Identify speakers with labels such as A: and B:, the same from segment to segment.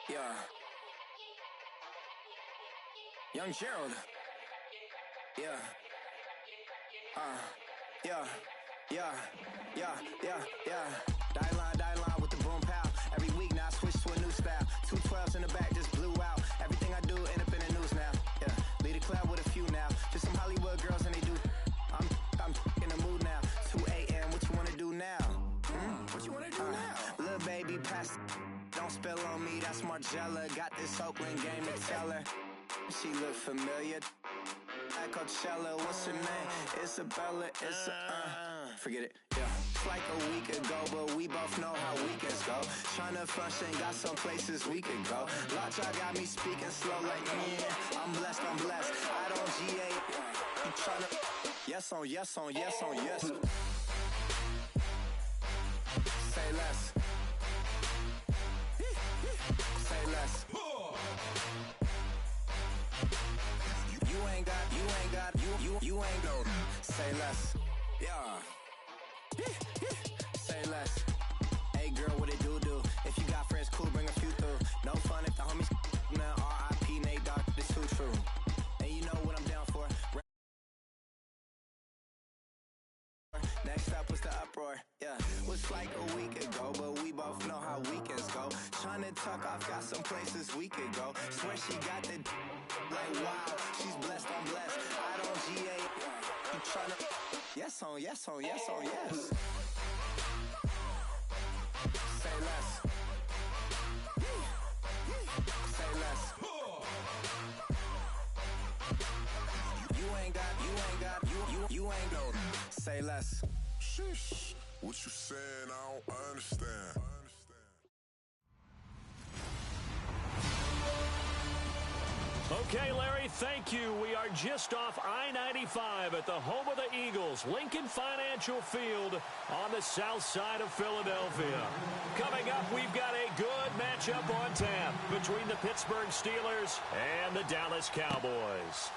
A: Yeah. Young Gerald. Yeah. Yeah. Die line with the boom pow. Every week now I switch to a new style. 212s in the back just blew out. Everything I do end up in the news now. Yeah. Lead a club with a few now. Just some Hollywood girls and they do. I'm in the mood now. 2 a.m. What you wanna do now? What you wanna do now? Little baby pass. Don't spill on me, that's Margella. Got this Oakland game to tell her. She look familiar. At Coachella, what's her name? Isabella, forget it, yeah. It's like a week ago, but we both know how weekends go. Tryna function, got some places we could go. Lockjaw got me speaking slow like, yeah, I'm blessed. I don't GA. You tryna, yes on yes. Say less. Say less. You ain't gon' say less. Yeah. Say less. Hey girl, what it do? If you got friends, cool, bring a few through. No fun if the homies now R.I.P. Nate Dogg, this too true. And you know what I'm down for. Next up was the uproar. Yeah, was like a week ago, but we both know how weekends go. Tryna tuck off, got some places we could go. Swear she got the like wow, she's blessed, I'm blessed. I don't GA. You tryna yes on yes. Say less. Say less. You ain't gon' say less.
B: Sheesh. What you saying? I don't understand.
C: Okay, Larry, thank you. We are just off I-95 at the home of the Eagles, Lincoln Financial Field on the south side of Philadelphia. Coming up, we've got a good matchup on tap between the Pittsburgh Steelers and the Dallas Cowboys.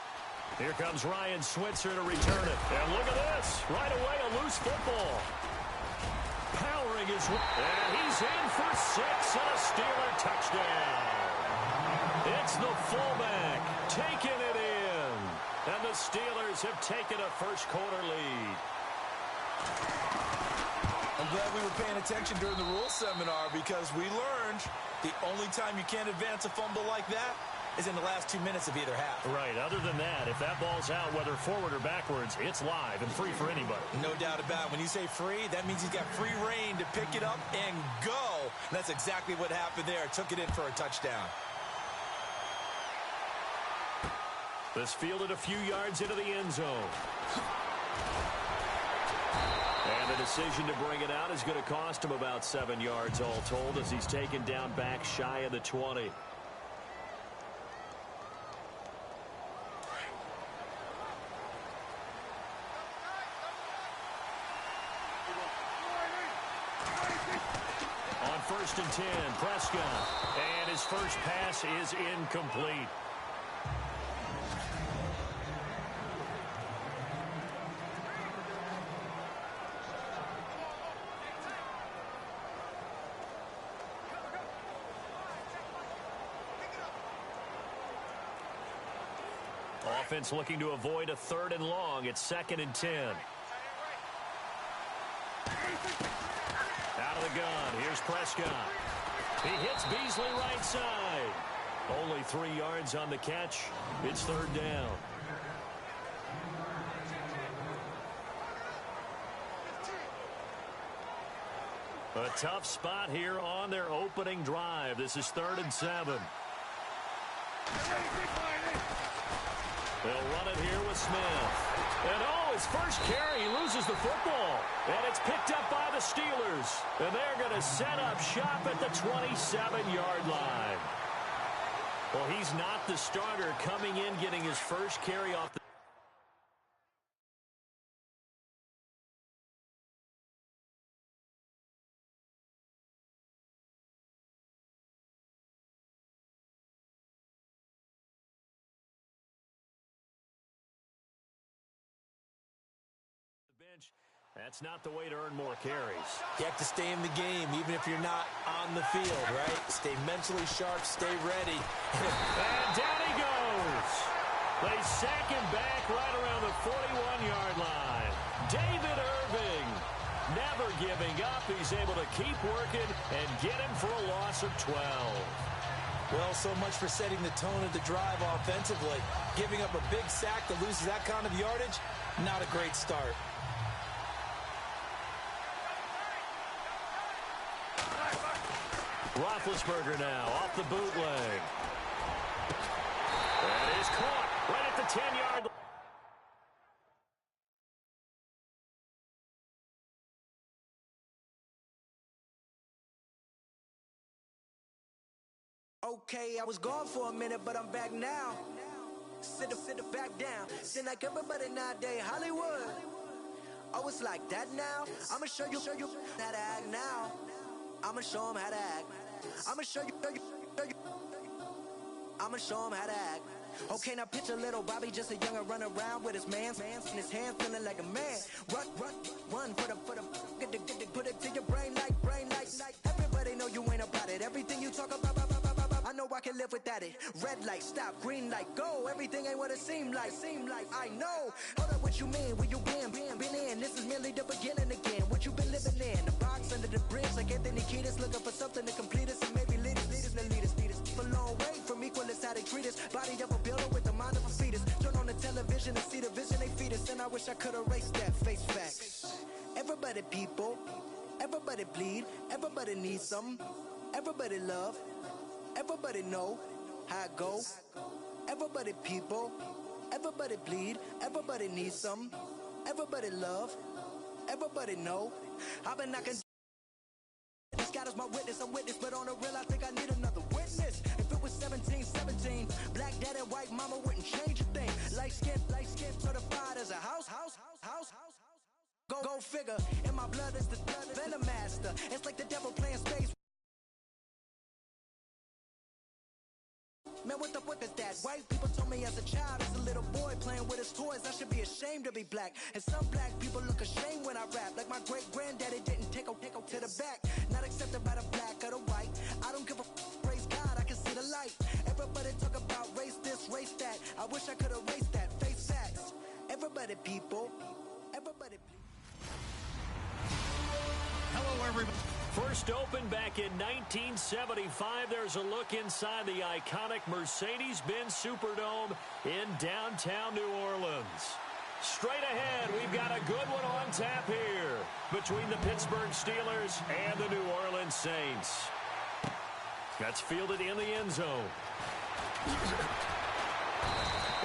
C: Here comes Ryan Switzer to return it. And look at this. Right away, a loose football. Powering his way. And he's in for 6 and a Steeler touchdown. It's the fullback taking it in. And the Steelers have taken a first-quarter lead.
D: I'm glad we were paying attention during the rules seminar because we learned the only time you can't advance a fumble like that is in the last 2 minutes of either half.
C: Right. Other than that, if that ball's out, whether forward or backwards, it's live and free for anybody.
D: No doubt about it. When you say free, that means he's got free reign to pick it up and go. And that's exactly what happened there. Took it in for a touchdown.
C: This fielded a few yards into the end zone. And the decision to bring it out is going to cost him about 7 yards all told as he's taken down back shy of the 20. On 1st and 10, Prescott. And his first pass is incomplete. Offense looking to avoid a 3rd and long. It's 2nd and 10. Out of the gun. Here's Prescott. He hits Beasley right side. Only 3 yards on the catch. It's 3rd down. A tough spot here on their opening drive. This is 3rd and 7. They'll run it here with Smith. And his first carry, he loses the football. And it's picked up by the Steelers. And they're going to set up shop at the 27-yard line. Well, he's not the starter coming in, getting his first carry off the bench. That's not the way to earn more carries.
D: You have to stay in the game, even if you're not on the field, right? Stay mentally sharp, stay ready.
C: And down he goes. They sack him back right around the 41-yard line. David Irving, never giving up. He's able to keep working and get him for a loss of 12.
D: Well, so much for setting the tone of the drive offensively. Giving up a big sack that loses that kind of yardage, not a great start.
C: Roethlisberger now off the bootleg. That is caught right at the 10-yard line.
E: Okay, I was gone for a minute, but I'm back now. Sit back down. Seem like everybody nowadays, Hollywood. Oh, it's like that now? I'ma show you how to act now. I'ma show them how to act. I'ma show you. I'ma show them how to act. Okay, now picture little Bobby, just a youngin' run around with his man's in his hands, feeling like a man. Run for the put it to your brain like. Everybody know you ain't about it. Everything you talk about, I know I can live without it. Red light, stop, green light, go. Everything ain't what it seem like. I know. Hold up, what you mean? Where you been in? This is merely the beginning again. What you been living in? The box under the bridge, like Anthony Kiedis, looking for something to complete us and maybe lead us. For long way from equal is how they treat us. Body of a builder with the mind of a fetus. Turn on the television and see the vision they feed us. And I wish I could erase that face facts. Everybody people, everybody bleed, everybody needs something. Everybody love, everybody know how it go. Everybody people, everybody bleed, everybody needs something. Everybody love, everybody know. I've been knocking. God is my witness, I'm witness, but on the real, I think I need another witness. If it was 17, black dad and white mama wouldn't change a thing. Light skin, certified as a house. Go figure. In my blood is the venom master. It's like the devil playing space. Man, what the fuck is that? White people told me as a child, as a little boy playing with his toys, I should be ashamed to be black. And some black people look ashamed when I rap, like my great granddaddy didn't take a to the back. Not accepted by the black or the white. I don't give a praise God, I can see the light. Everybody talk about race this, race that. I wish I could erase that. Face facts. Everybody people. Everybody please.
C: Hello, everybody. First opened back in 1975, there's a look inside the iconic Mercedes-Benz Superdome in downtown New Orleans. Straight ahead, we've got a good one on tap here between the Pittsburgh Steelers and the New Orleans Saints. That's fielded in the end zone.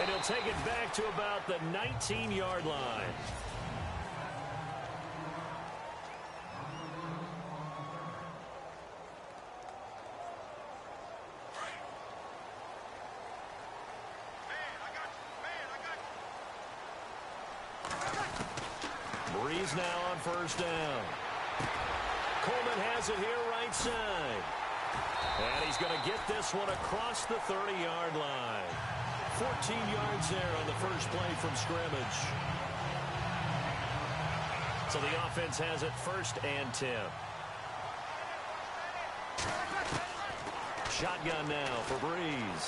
C: And he'll take it back to about the 19-yard line. Breeze now on first down. Coleman has it here right side. And he's going to get this one across the 30-yard line. 14 yards there on the first play from scrimmage. So the offense has it first and 10. Shotgun now for Breeze.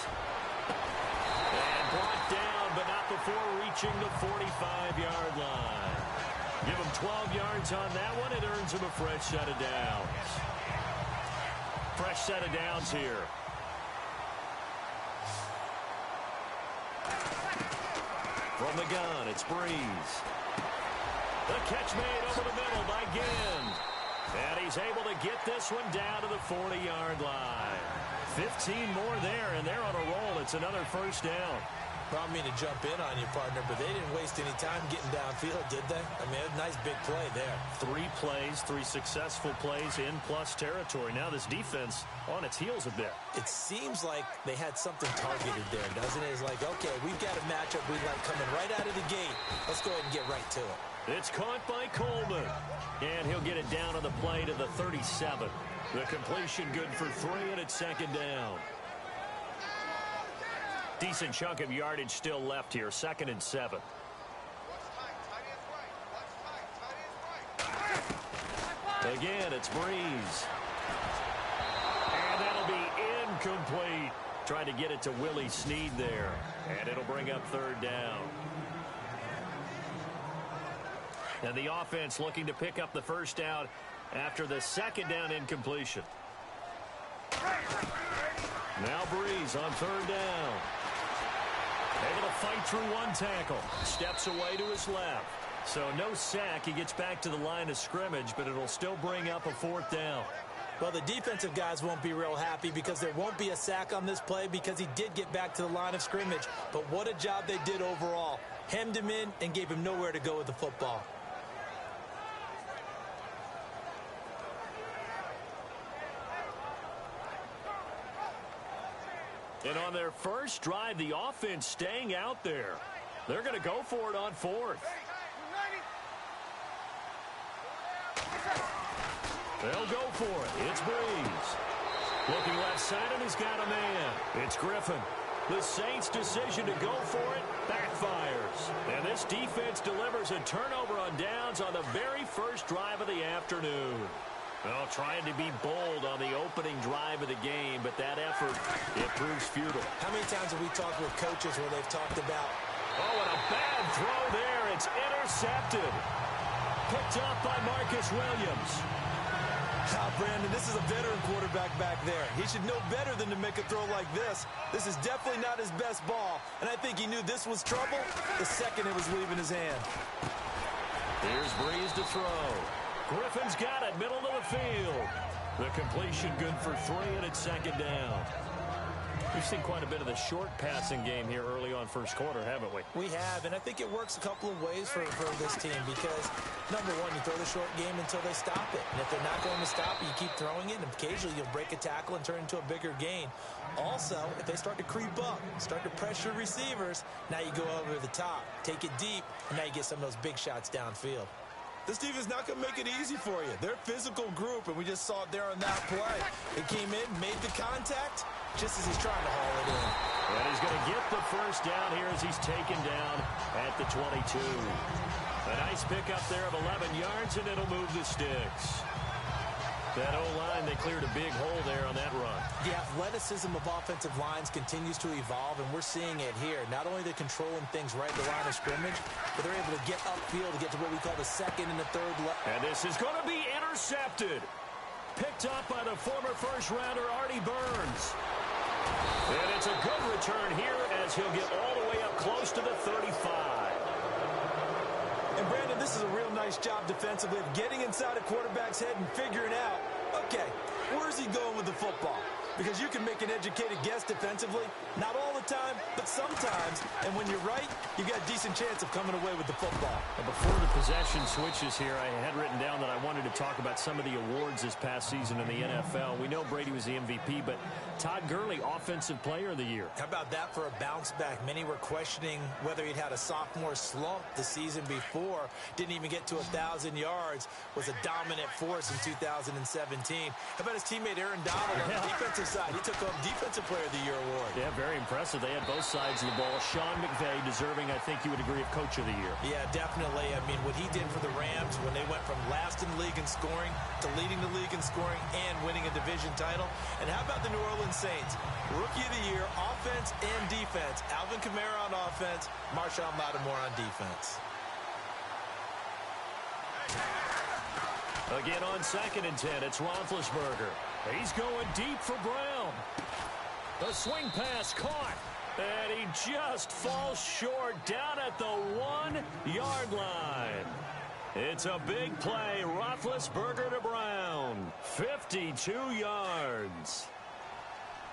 C: And brought down, but not before reaching the 45-yard line. Give him 12 yards on that one. It earns him a fresh set of downs. Fresh set of downs here. From the gun, it's Breeze. The catch made over the middle by Ginn. And he's able to get this one down to the 40-yard line. 15 more there, and they're on a roll. It's another first down.
D: Well, I don't mean to jump in on you, partner, but they didn't waste any time getting downfield, did they? I mean, a nice big play there.
C: 3 plays, 3 successful plays in plus territory. Now this defense on its heels a bit.
D: It seems like they had something targeted there, doesn't it? It's like, okay, we've got a matchup we like coming right out of the gate. Let's go ahead and get right to it.
C: It's caught by Coleman. And he'll get it down on the play to the 37. The completion good for 3, and it's second down. Decent chunk of yardage still left here. 2nd and 7. Again, it's Breeze. And that'll be incomplete. Trying to get it to Willie Snead there. And it'll bring up 3rd down. And the offense looking to pick up the first down after the 2nd down incompletion. Now Breeze on 3rd down. Able to fight through 1 tackle. Steps away to his left. So no sack. He gets back to the line of scrimmage, but it'll still bring up a 4th down.
D: Well, the defensive guys won't be real happy because there won't be a sack on this play because he did get back to the line of scrimmage. But what a job they did overall. Hemmed him in and gave him nowhere to go with the football.
C: And on their first drive, the offense staying out there. They're going to go for it on 4th. They'll go for it. It's Breeze. Looking left side, and he's got a man. It's Griffin. The Saints' decision to go for it backfires. And this defense delivers a turnover on downs on the very first drive of the afternoon. Well, trying to be bold on the opening drive of the game, but that effort, it proves futile.
D: How many times have we talked with coaches where they've talked about,
C: oh, and a bad throw there. It's intercepted. Picked up by Marcus Williams.
D: Brandon, this is a veteran quarterback back there. He should know better than to make a throw like this. This is definitely not his best ball, and I think he knew this was trouble the second it was leaving his hand.
C: Here's Breeze to throw. Griffin's got it, middle of the field. The completion good for 3, and it's 2nd down. We've seen quite a bit of the short passing game here early on first quarter, haven't we?
D: We have, and I think it works a couple of ways for this team because, number one, you throw the short game until they stop it. And if they're not going to stop it, you keep throwing it, and occasionally you'll break a tackle and turn it into a bigger gain. Also, if they start to creep up, start to pressure receivers, now you go over the top, take it deep, and now you get some of those big shots downfield. This defense is not going to make it easy for you. They're a physical group, and we just saw it there on that play. It came in, made the contact, just as he's trying to haul it in.
C: And he's going to get the first down here as he's taken down at the 22. A nice pickup there of 11 yards, and it'll move the sticks. That O-line, they cleared a big hole there on that run.
D: The athleticism of offensive lines continues to evolve, and we're seeing it here. Not only they're controlling things right at the line of scrimmage, but they're able to get upfield to get to what we call the 2nd and the 3rd level.
C: And this is going to be intercepted. Picked up by the former first-rounder, Artie Burns. And it's a good return here as he'll get all the way up close to the 35.
D: And, Brandon, this is a real nice job defensively of getting inside a quarterback's head and figuring out, okay, where's he going with the football? Because you can make an educated guess defensively, not all the time, but sometimes. And when you're right, you got a decent chance of coming away with the football.
C: And before the possession switches here, I had written down that I wanted to talk about some of the awards this past season in the NFL. We know Brady was the MVP, but Todd Gurley, Offensive Player of the Year.
D: How about that for a bounce back? Many were questioning whether he'd had a sophomore slump the season before. Didn't even get to 1,000 yards. Was a dominant force in 2017. How about his teammate Aaron Donald on the defensive side? He took home Defensive Player of the Year award.
C: Yeah, very impressive. They had both sides of the ball. Sean McVay deserving, I think you would agree, of Coach of the Year.
D: Yeah, definitely. I mean, what he did for the Rams when they went from last in the league in scoring to leading the league in scoring and winning a division title. And how about the New Orleans Saints? Rookie of the Year, offense and defense. Alvin Kamara on offense, Marshawn Lattimore on defense.
C: Again on 2nd and 10, it's Roethlisberger. He's going deep for Brown. The swing pass caught, and he just falls short down at the 1-yard line. It's a big play. Roethlisberger to Brown. 52 yards.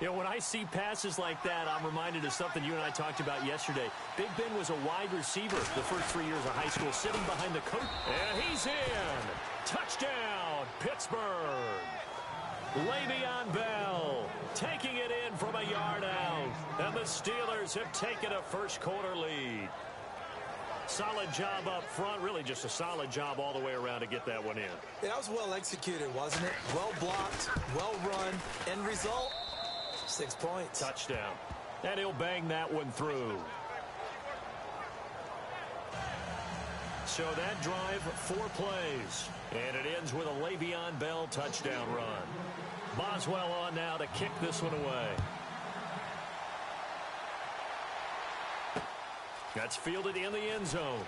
C: You know, when I see passes like that, I'm reminded of something you and I talked about yesterday. Big Ben was a wide receiver the first 3 years of high school, sitting behind the coach. And he's in. Touchdown, Pittsburgh. Le'Veon Bell taking it in from a yard out. And the Steelers have taken a first-quarter lead. Solid job up front. Really just a solid job all the way around to get that one in.
D: Yeah, that was well executed, wasn't it? Well blocked, well run. End result, 6 points.
C: Touchdown. And he'll bang that one through. So that drive, 4 plays. And it ends with a Le'Veon Bell touchdown run. Boswell on now to kick this one away. That's fielded in the end zone.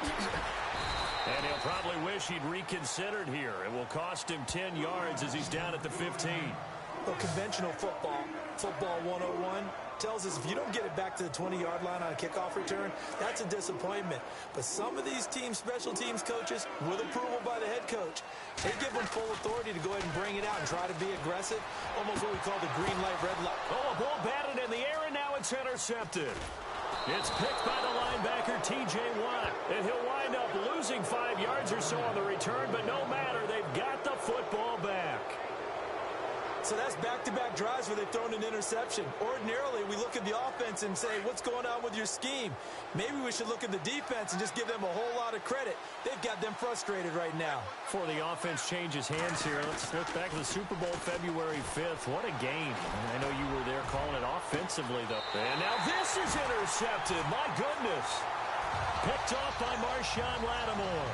C: And he'll probably wish he'd reconsidered here. It will cost him 10 yards as he's down at the 15.
D: Well, conventional football 101, tells us if you don't get it back to the 20-yard line on a kickoff return, that's a disappointment. But some of these teams, special teams coaches, with approval by the head coach, they give them full authority to go ahead and bring it out and try to be aggressive, almost what we call the green light, red light.
C: Oh, a ball batted in the air, and now it's intercepted. It's picked by the linebacker, T.J. Watt, and he'll wind up losing 5 yards or so on the return, but no matter, they've got the football back.
D: So that's back-to-back drives where they've thrown an interception. Ordinarily, we look at the offense and say, what's going on with your scheme? Maybe we should look at the defense and just give them a whole lot of credit. They've got them frustrated right now.
C: Before the offense changes hands here, let's look back to the Super Bowl February 5th. What a game. I know you were there calling it offensively, though. And now this is intercepted. My goodness. Picked off by Marshawn Lattimore.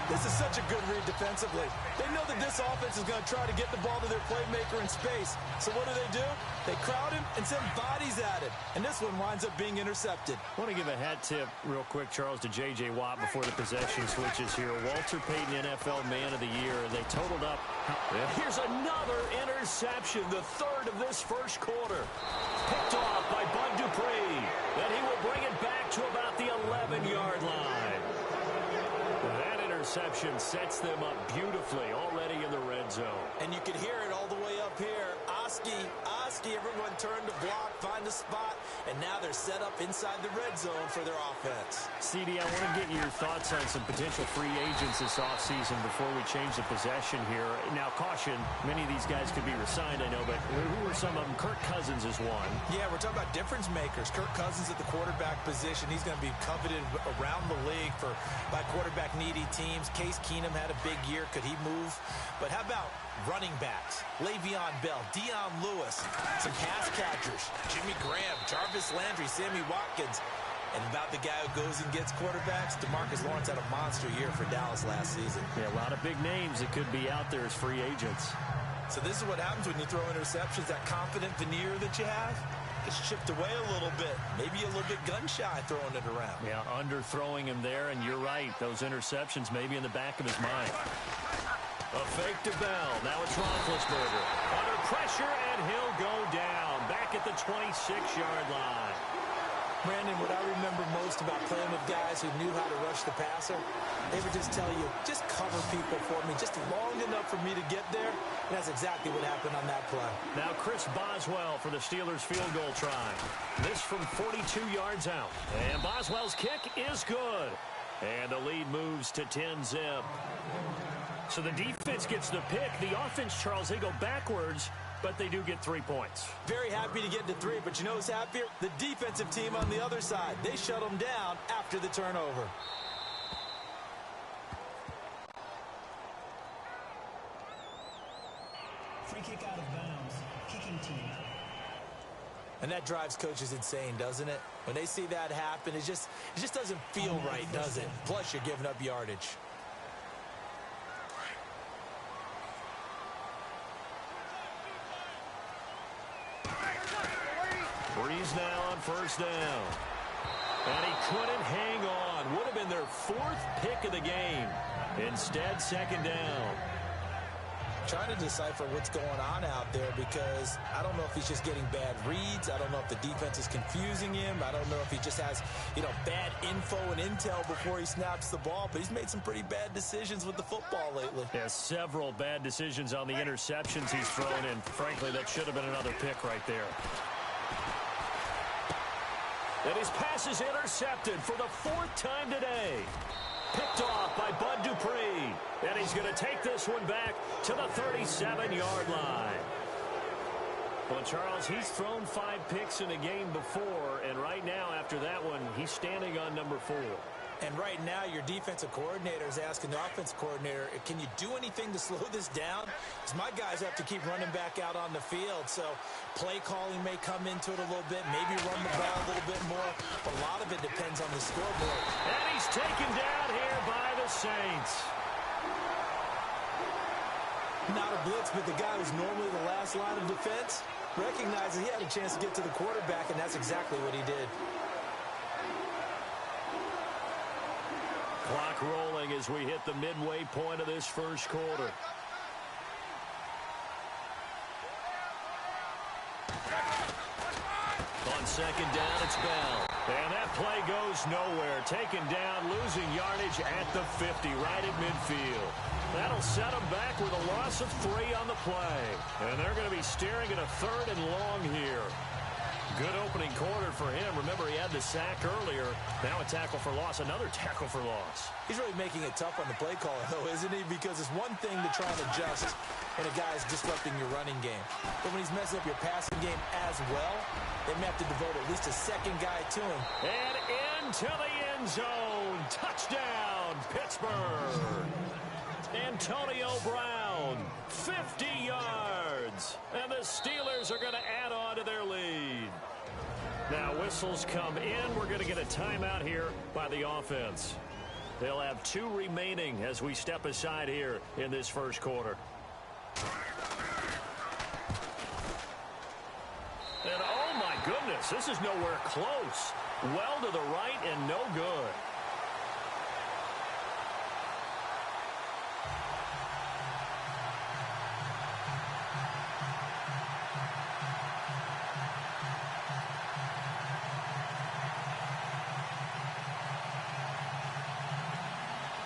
D: This is such a good read defensively. They know that this offense is going to try to get the ball to their playmaker in space. So what do? They crowd him and send bodies at him. And this one winds up being intercepted.
C: I want to give a hat tip real quick, Charles, to J.J. Watt before the possession switches here. Walter Payton, NFL Man of the Year. They totaled up. Here's another interception, the third of this first quarter. Picked off by Bud Dupree. And he will bring it back to about the 11-yard line. That interception sets them up beautifully already in the red zone.
D: And you can hear it all the way up here. Oski, everyone turned to block, find a spot, and now they're set up inside the red zone for their offense.
C: CD, I want to get your thoughts on some potential free agents this offseason before we change the possession here. Now, caution, many of these guys could be resigned, I know, but who are some of them? Kirk Cousins is one.
D: Yeah, we're talking about difference makers. Kirk Cousins at the quarterback position. He's going to be coveted around the league by quarterback-needy teams. Case Keenum had a big year. Could he move? But how about running backs? Le'Veon Bell, Dion Lewis, some pass catchers, Jimmy Graham, Jarvis Landry, Sammy Watkins. And about the guy who goes and gets quarterbacks, DeMarcus Lawrence had a monster year for Dallas last season.
C: Yeah, a lot of big names that could be out there as free agents.
D: So this is what happens when you throw interceptions. That confident veneer that you have gets chipped away a little bit. Maybe a little bit gun-shy throwing it around.
C: Yeah, underthrowing him there, and you're right. Those interceptions may be in the back of his mind. A fake to Bell. Now it's Roethlisberger. Under pressure, and he'll go down. Back at the 26-yard line.
D: Brandon, what I remember most about playing with guys who knew how to rush the passer, they would just tell you, just cover people for me, just long enough for me to get there. And that's exactly what happened on that play. Now
C: Chris Boswell for the Steelers field goal try. This from 42 yards out. And Boswell's kick is good. And the lead moves to 10-zip. So the defense gets the pick. The offense, Charles, they go backwards, but they do get 3 points.
D: Very happy to get to 3, but you know who's happier? The defensive team on the other side. They shut them down after the turnover.
F: Free kick out of bounds. Kicking team.
D: And that drives coaches insane, doesn't it? When they see that happen, it just doesn't feel right, does it? Plus, you're giving up yardage.
C: Breeze now on first down. And he couldn't hang on. Would have been their 4th pick of the game. Instead, second down.
D: trying to decipher what's going on out there because I don't know if he's just getting bad reads. I don't know if the defense is confusing him. I don't know if he just has, bad info and intel before he snaps the ball. But he's made some pretty bad decisions with the football lately.
C: Yeah, several bad decisions on the interceptions he's thrown in. Frankly, that should have been another pick right there. And his pass is intercepted for the 4th time today. Picked off by Bud Dupree. And he's going to take this one back to the 37-yard line. Well, Charles, he's thrown 5 picks in a game before, and right now, after that one, he's standing on number 4.
D: And right now, your defensive coordinator is asking the offensive coordinator, can you do anything to slow this down? Because my guys have to keep running back out on the field. So play calling may come into it a little bit, maybe run the ball a little bit more. But a lot of it depends on the scoreboard.
C: And he's taken down here by the Saints.
D: Not a blitz, but the guy who's normally the last line of defense recognizes he had a chance to get to the quarterback, and that's exactly what he did.
C: Clock rolling as we hit the midway point of this first quarter. On second down, it's Bell. And that play goes nowhere. Taken down, losing yardage at the 50, right at midfield. That'll set them back with a loss of 3 on the play. And they're going to be staring at a 3rd and long here. Good opening quarter for him. Remember, he had the sack earlier. Now a tackle for loss, another tackle for loss.
D: He's really making it tough on the play caller, though, isn't he? Because it's one thing to try and adjust when a guy's disrupting your running game. But when he's messing up your passing game as well, they may have to devote at least a second guy to him.
C: And into the end zone. Touchdown, Pittsburgh. Antonio Brown, 50 yards. And the Steelers are going to add on to their lead. Now whistles come in. We're going to get a timeout here by the offense. They'll have 2 remaining as we step aside here in this first quarter. And oh my goodness, this is nowhere close. Well to the right and no good.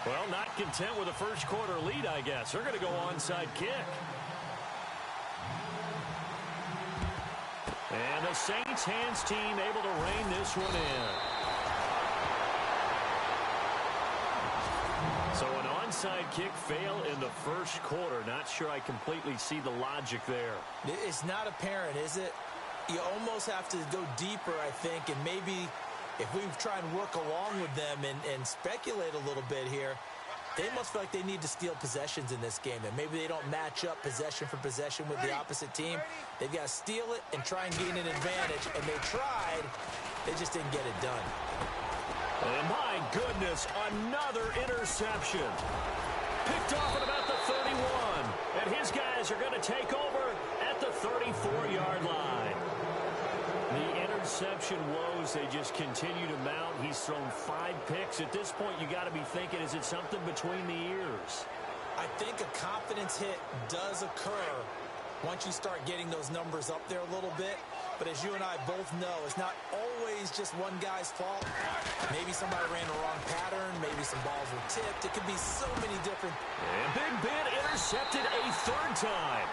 C: Well, not content with a first quarter lead, I guess. They're going to go onside kick. And the Saints hands team able to rein this one in. So an onside kick fail in the first quarter. Not sure I completely see the logic there.
D: It's not apparent, is it? You almost have to go deeper, I think, and maybe if we try and work along with them and speculate a little bit here, they must feel like they need to steal possessions in this game. And maybe they don't match up possession for possession with the opposite team. They've got to steal it and try and gain an advantage. And they tried. They just didn't get it done.
C: And my goodness, another interception. Picked off at about the 31. And his guys are going to take over at the 34-yard line. The interception woes, they just continue to mount. He's thrown 5 picks. At this point, you got to be thinking, is it something between the ears?
D: I think a confidence hit does occur once you start getting those numbers up there a little bit. But as you and I both know, it's not always just one guy's fault. Maybe somebody ran the wrong pattern. Maybe some balls were tipped. It could be so many different.
C: And Big Ben intercepted a 3rd time.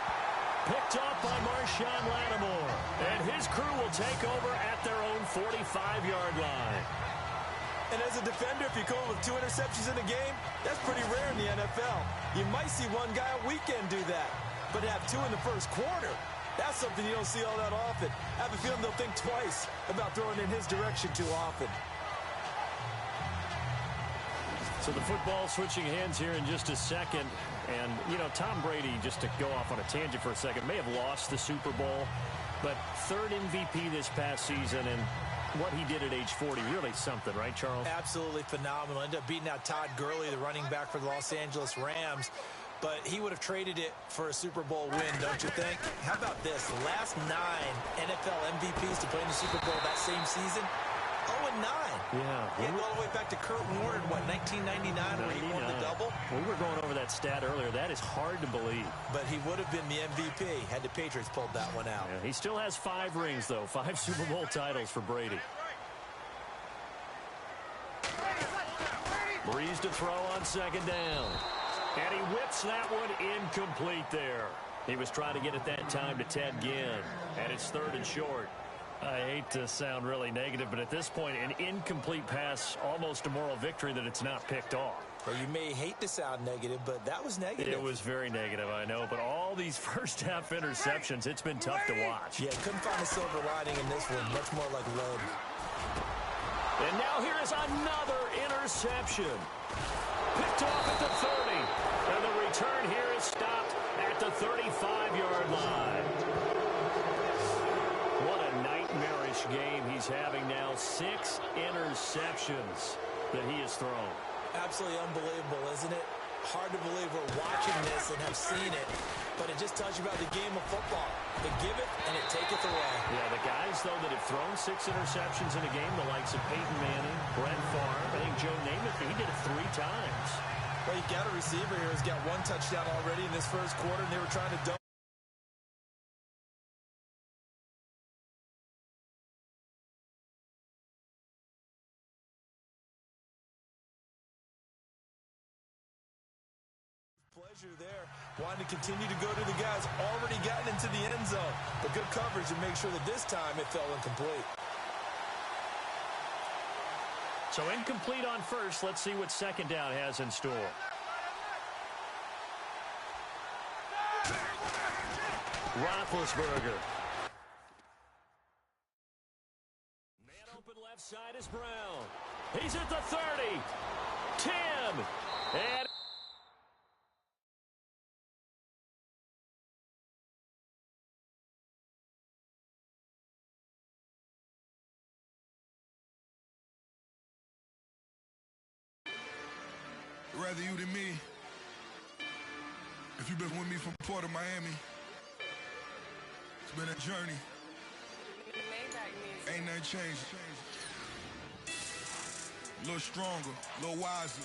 C: Picked off by Marshawn Lattimore. And his crew will take over at their own 45-yard line.
D: And as a defender, if you come with 2 interceptions in a game, that's pretty rare in the NFL. You might see one guy a weekend do that. But to have 2 in the first quarter, that's something you don't see all that often. I have a feeling they'll think twice about throwing in his direction too often.
C: So the football switching hands here in just a second. And, you know, Tom Brady, just to go off on a tangent for a second, may have lost the Super Bowl, but 3rd MVP this past season, and what he did at age 40, really something, right, Charles?
D: Absolutely phenomenal. Ended up beating out Todd Gurley, the running back for the Los Angeles Rams, but he would have traded it for a Super Bowl win, don't you think? How about this? The last 9 NFL MVPs to play in the Super Bowl that same season, 0-9.
C: Yeah.
D: He had to go all the way back to Kurt Warner in, 1999 when he won the double?
C: We were going over that stat earlier. That is hard to believe.
D: But he would have been the MVP had the Patriots pulled that one out.
C: Yeah, he still has 5 rings, though. 5 Super Bowl titles for Brady. Breeze to throw on second down. And he whips that one incomplete there. He was trying to get it that time to Ted Ginn. And it's 3rd and short. I hate to sound really negative, but at this point, an incomplete pass, almost a moral victory that it's not picked off.
D: Well, you may hate to sound negative, but that was negative.
C: It was very negative, I know. But all these first-half interceptions, it's been tough to watch.
D: Yeah, couldn't find a silver lining in this one. Much more like lead.
C: And now here is another interception. Picked off at the 30. And the return here is stopped at the 35-yard line. What a nightmarish game he's having now. 6 interceptions that he has thrown.
D: Absolutely unbelievable, isn't it? Hard to believe we're watching this and have seen it, but it just tells you about the game of football. They give it, and it taketh away.
C: Yeah, the guys, though, that have thrown 6 interceptions in a game, the likes of Peyton Manning, Brett Favre, I think Joe Namath, he did it 3 times.
D: Well, you got a receiver here who's got 1 touchdown already in this first quarter, and they were trying to double. Pleasure there. Wanting to continue to go to the guys already gotten into the end zone. But good coverage to make sure that this time it fell incomplete.
C: So incomplete on first. Let's see what second down has in store. Roethlisberger. Man open left side is Brown. He's at the 30. 10. And
B: Rather you than me. If you've been with me from Port of Miami, it's been a journey. Ain't nothing changed. A little stronger, a little wiser.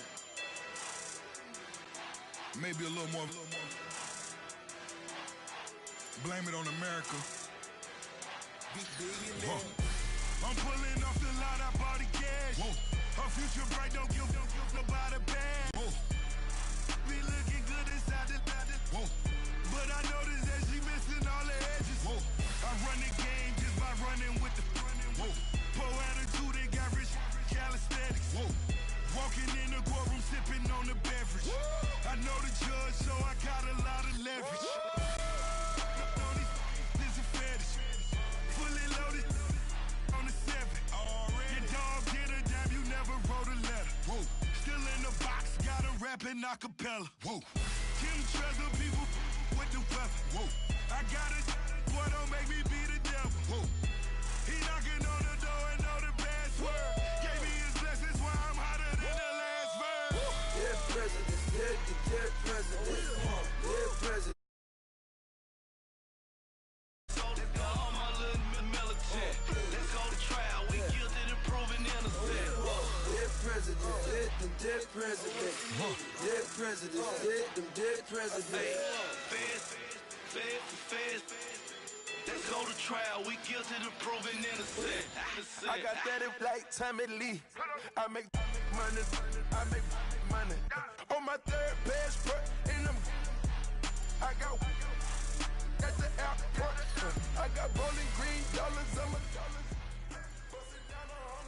B: Maybe a little more. Blame it on America. I'm pulling off the lot, I bought the cash. Whoa. Her future bright, don't give nobody bad. Whoa. Be looking good inside the whoa. But I noticed that she missing all the edges. Whoa. I run the game just by running with the whoa. Poor attitude, they got rich calisthenics. Whoa. Walking in the courtroom, sipping on the beverage. Whoa. I know the judge, so I got a lot of leverage. This is a fetish. Fully loaded on the 7. Your dog did a damn, you never wrote a letter. Whoa. Still in the box, got a rapping acapella. Whoa. Kim Treasure, people with the weapon. Whoa. I got it, boy, don't make me be the devil. Whoa. He knocking on the door and know the password. Gave me his blessings while I'm hotter than the last verse.
G: Dead presidents, dead presidents, dead presidents. Dead president, dead president, dead president.
H: Let's go to trial. We guilty to proving innocent.
G: I got that if like Tommy Lee. I make money, I make money. On my 3rd passport, and I got at the airport. I got Bowling Green dollars on my dollars. Bustin' down on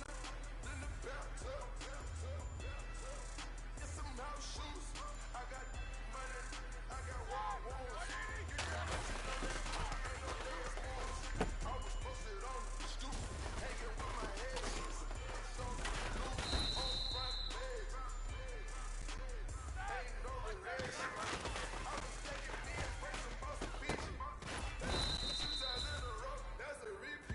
G: in the bathtub. Get some house shoes. I got money, I got wild ones. I was posted on the stoop, hanging with my head. So loose on front leg. Ain't no relation. I was taking me and breaking most of Fiji. 2 times in a row, that's a repeat.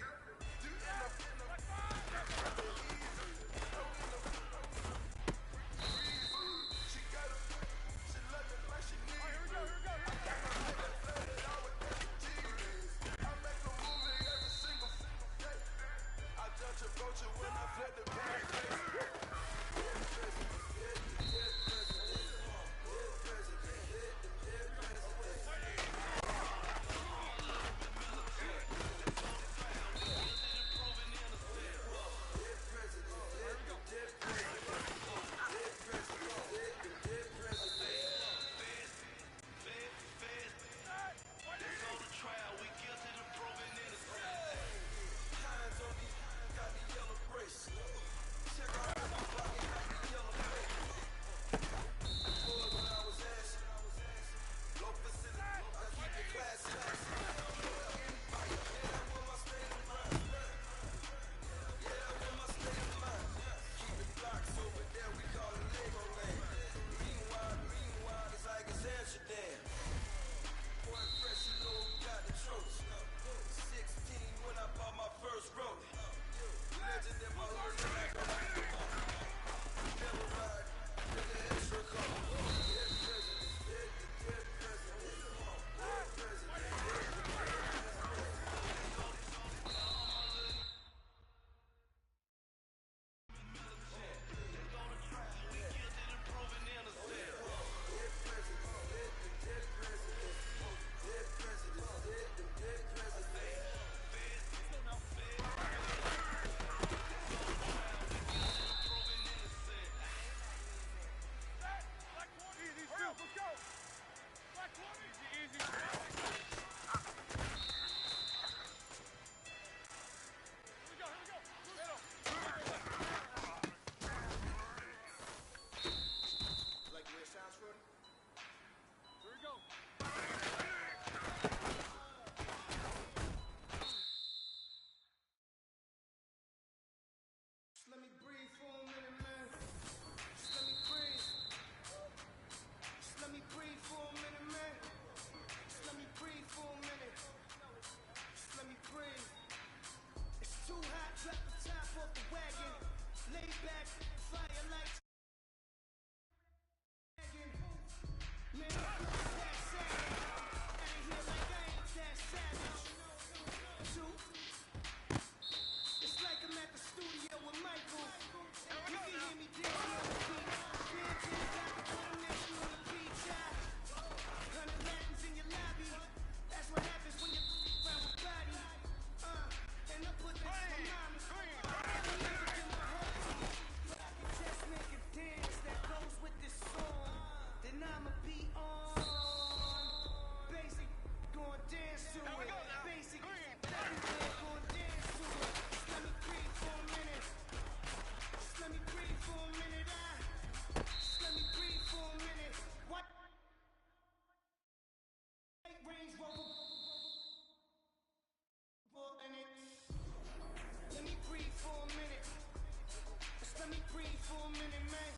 I: minute, man.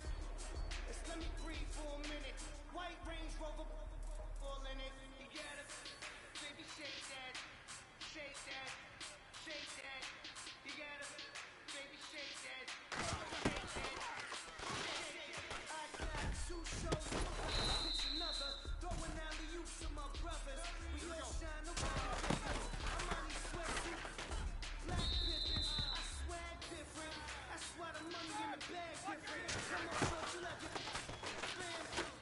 I: Let's let me breathe for a minute. White Range Rover, all in it. You get it? Baby, shake that. Shake that. Shake that. You got it? Baby, shake that. Shake that. I got 2 shows, pitch another. Throwing alley-oops to my brothers. We all shine around. I'm on these sweatsuits. Black Pippins, I swag different. That's why the money in the bag different. Come on, so you let your bam.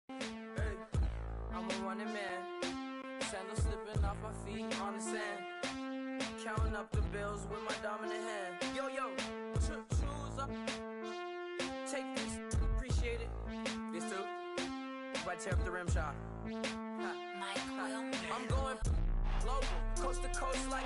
J: Hey, I'm a running man. Sandals slipping off my feet on the sand. Counting up the bills with my dominant hand. Yo, choose up. Take this, appreciate it. This too. If I tear up the rim shot. I'm going global, coast to coast like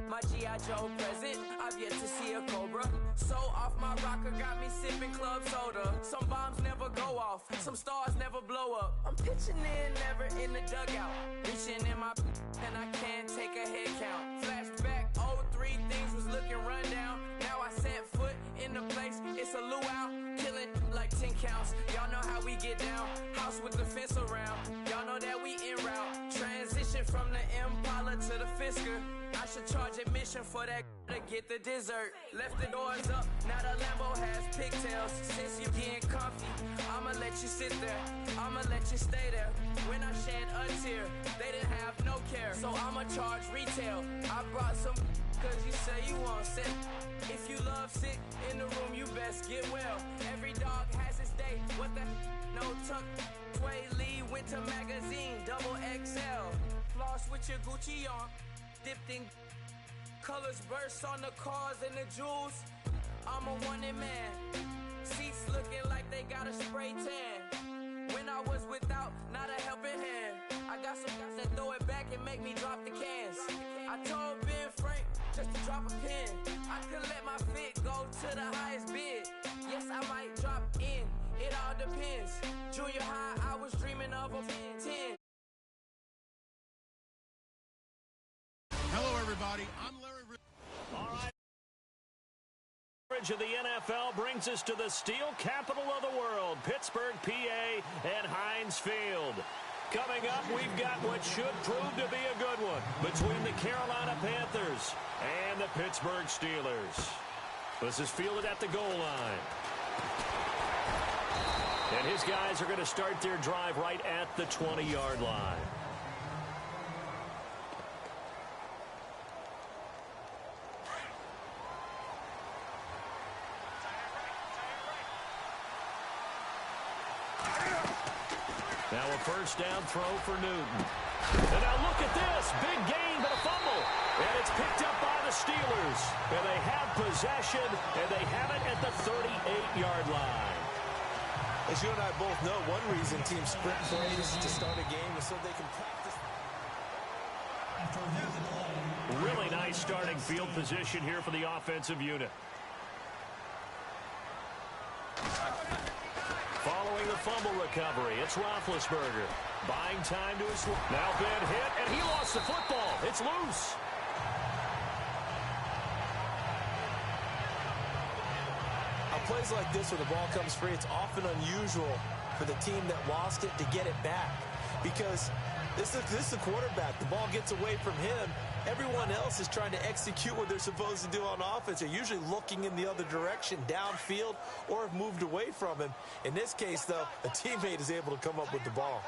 J: my G.I. Joe present. I've yet to see a Cobra. So off my rocker got me sipping club soda. Some bombs never go off, some stars never blow up. I'm pitching in, never in the dugout. Reaching in my and I can't take a head count. Flashback, 03, things was looking rundown. Now I set foot in the place, it's a luau. Killing like 10 counts, y'all know how we get down. House with the fence around, y'all know that we en route. Transition from the Impala to the Fisker. I should charge admission for that to get the dessert. Left the doors up, now the Lambo has pigtails. Since you getting comfy, I'ma let you sit there, I'ma let you stay there. When I shed a tear, they didn't have no care, so I'ma charge retail. I brought some cause you say you want sit. If you love sick in the room, you best get well. Every dog has its day, what the no tuck. Sway Lee, Winter Magazine, double XL. Floss with your Gucci on, dipped in colors burst on the cars and the jewels. I'm a wanted man. Seats looking like they got a spray tan. When I was without, not a helping hand. I got some guys that throw it back and make me drop the cans. I told Ben Frank just to drop a pin. I could let my fit go to the highest bid. Yes, I might drop in. It all depends. Junior high, I was dreaming of a 10.
B: Hello, everybody. I'm Larry.
C: All right. Coverage of the NFL brings us to the steel capital of the world, Pittsburgh, PA, and Heinz Field. Coming up, we've got what should prove to be a good one between the Carolina Panthers and the Pittsburgh Steelers. This is fielded at the goal line. And his guys are going to start their drive right at the 20-yard line. Now a first down throw for Newton. And now look at this. Big gain, but a fumble. And it's picked up by the Steelers. And they have possession, and they have it at the 38-yard line.
D: As you and I both know, one reason teams sprint plays to start a game is so they can practice.
C: Really nice starting field position here for the offensive unit. Following the fumble recovery, it's Roethlisberger. Buying time to his... Now Ben hit, and he lost the football. It's loose.
D: Plays like this where the ball comes free, it's often unusual for the team that lost it to get it back. Because this is the quarterback. The ball gets away from him. Everyone else is trying to execute what they're supposed to do on offense. They're usually looking in the other direction, downfield, or have moved away from him. In this case, though, a teammate is able to come up with the ball.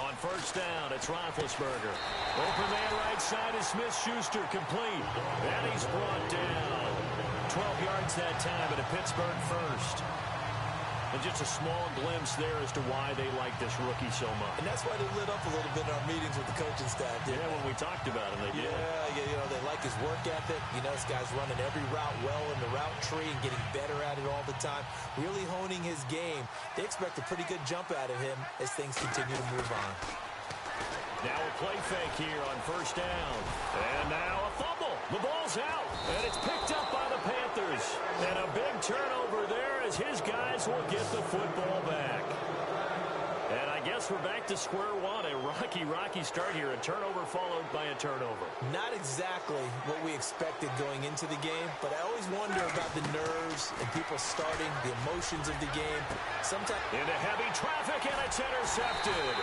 C: On first down, it's Roethlisberger. Open man right side is Smith-Schuster, complete. And he's brought down. 12 yards that time, but a Pittsburgh first. And just a small glimpse there as to why they like this rookie so much.
D: And that's why they lit up a little bit in our meetings with the coaching staff.
C: Yeah, when we talked about him, they did.
D: Yeah, you know, they like his work ethic. You know, this guy's running every route well in the route tree and getting better at it all the time. Really honing his game. They expect a pretty good jump out of him as things continue to move on.
C: Now a play fake here on first down. And now a fumble. The ball's out. And it's picked up by the Panthers. And a big turnover there as his guys will get the football back. And I guess we're back to square one. A rocky start here. A turnover followed by a turnover.
D: Not exactly what we expected going into the game, but I always wonder about the nerves and people starting, the emotions of the game. Sometimes
C: into heavy traffic, and it's intercepted.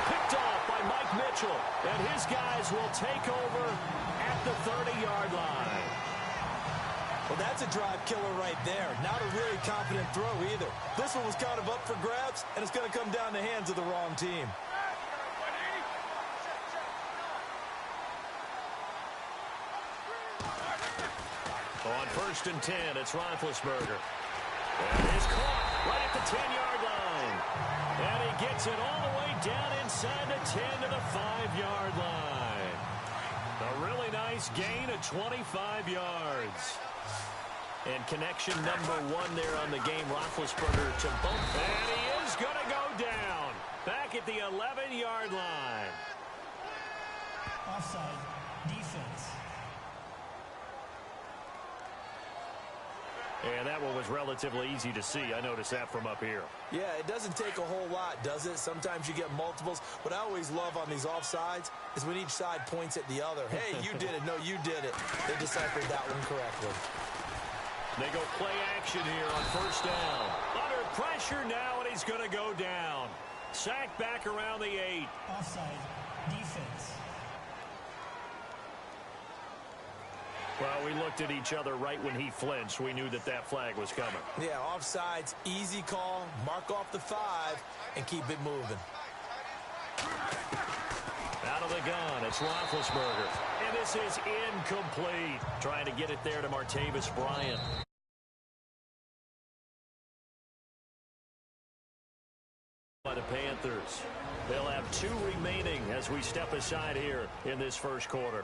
C: Picked off by Mike Mitchell, and his guys will take over at the 30-yard line.
D: Well, that's a drive killer right there. Not a really confident throw either. This one was kind of up for grabs, and it's going to come down the hands of the wrong team.
C: On first and 10, it's Roethlisberger. And it is caught right at the 10-yard line. And he gets it all the way down inside the 10 to the 5-yard line. A really nice gain of 25 yards. And connection number 1 there on the game. Roethlisberger to both. And he is going to go down. Back at the 11-yard line.
F: Offside. Defense.
C: And that one was relatively easy to see. I noticed that from up here.
D: Yeah, it doesn't take a whole lot, does it? Sometimes you get multiples. What I always love on these offsides is when each side points at the other. Hey, you did it. No, you did it. They deciphered that one correctly.
C: They go play action here on first down. Under pressure now, and he's going to go down. Sacked back around the 8.
F: Offside. Defense.
C: Well, we looked at each other right when he flinched. We knew that that flag was coming.
D: Yeah, offsides, easy call. Mark off the 5 and keep it moving.
C: Out of the gun, it's Roethlisberger. And this is incomplete. Trying to get it there to Martavis Bryant. By the Panthers. They'll have 2 remaining as we step aside here in this first quarter.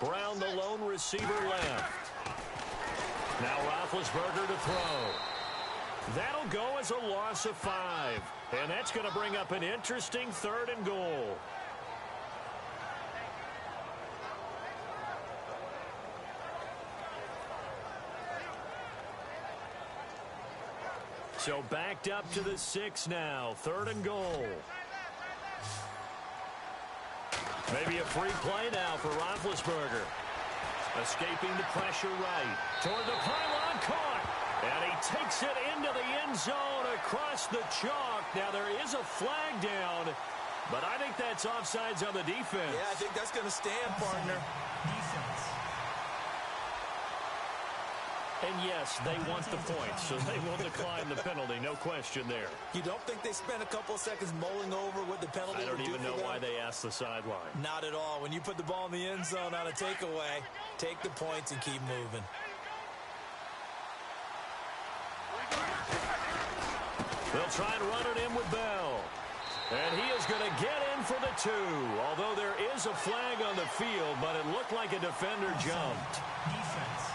C: Brown, the lone receiver, left. Now Roethlisberger to throw. That'll go as a loss of 5. And that's going to bring up an interesting 3rd and goal. So backed up to the 6 now. 3rd and goal. Maybe a free play now for Roethlisberger. Escaping the pressure right. Toward the pylon, caught. And he takes it into the end zone across the chalk. Now there is a flag down, but I think that's offsides on the defense.
D: Yeah, I think that's going to stand, partner.
F: Defense.
C: And yes, they want the points, so they will decline the penalty. No question there.
D: You don't think they spent a couple of seconds mulling over what the penalty would do for them?
C: I don't even know why they asked the sideline.
D: Not at all. When you put the ball in the end zone on a takeaway, take the points and keep moving.
C: They'll try and run it in with Bell. And he is going to get in for the 2. Although there is a flag on the field, but it looked like a defender jumped.
F: Defense.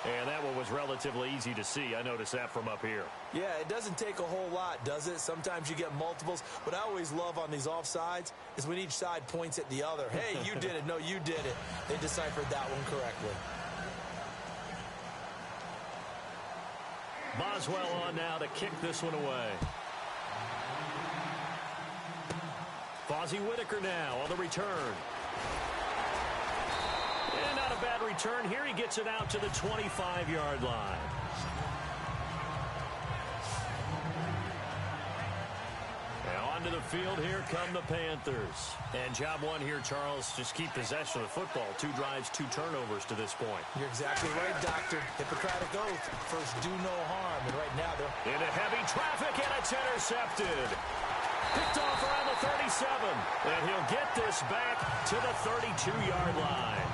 C: And that one was relatively easy to see. I noticed that from up here.
D: Yeah, it doesn't take a whole lot, does it? Sometimes you get multiples. What I always love on these offsides is when each side points at the other. Hey, you did it. No, you did it. They deciphered that one correctly.
C: Boswell on now to kick this one away. Fozzie Whitaker now on the return. And not a bad return here. He gets it out to the 25-yard line. Now onto the field. Here come the Panthers. And job 1 here, Charles, just keep possession of the football. 2 drives, 2 turnovers to this point.
D: You're exactly right, Doctor. Hippocratic oath. First, do no harm. And right now, they're
C: into heavy traffic, and it's intercepted. Picked off around the 37. And he'll get this back to the 32-yard line.